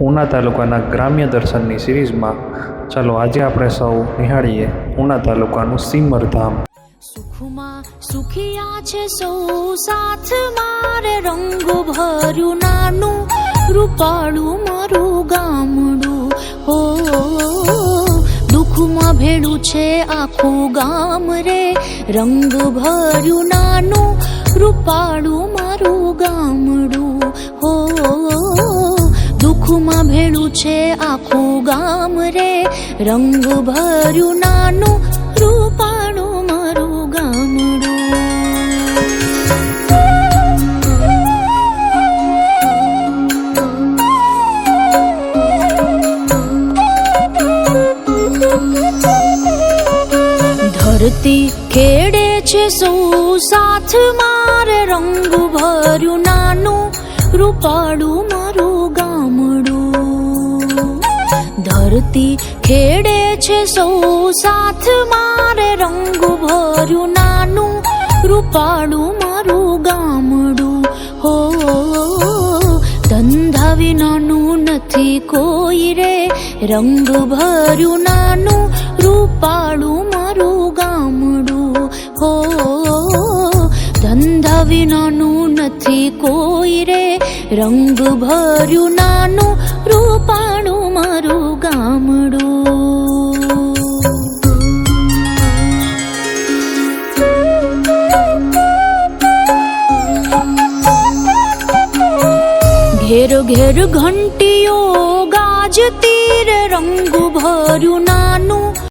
ઉના તાલુકાના ગ્રામ્ય દર્શનની સિરીઝમાં ચાલો આજે આપણે સૌ નિહાળીએ ઉના તાલુકાનું સીમરધામ। સુખમાં સુખિયા છે સૌ સાથ મારે, રંગ ભર્યું નાનું રૂપાળું મારું ગામડું હો। દુઃખમાં ભેળું છે આખું ગામ રે, રંગ ભર્યું નાનું રૂપાળું મારું ગામડું હો। દુઃખમાં ભેળું છે આખું ગામ રે, રંગ ભર્યું નાનું રૂપાળું મારું ગામડું। ધરતી ખેડે છે સૌ સાથ મારે, રંગ ભર્યું નાનું રૂપાળું મારું ગામડું। ધરતી ખેડે છે સૌ સાથ મારે, રંગ ભર્યું નાનું રૂપાળું મારું ગામડું હો। ધંધા વિનાનું નથી કોઈ રે, રંગ ભર્યું નાનું રૂપાળું મારું ગામડું હો। ધંધા વિનાનું નથી કોઈ રે, રંગ ભર્યું નાનું રૂપાળું મારું ગામડું। ઘેર ઘેર ઘંટીઓ ગાજતી રે, રંગ ભર્યું નાનું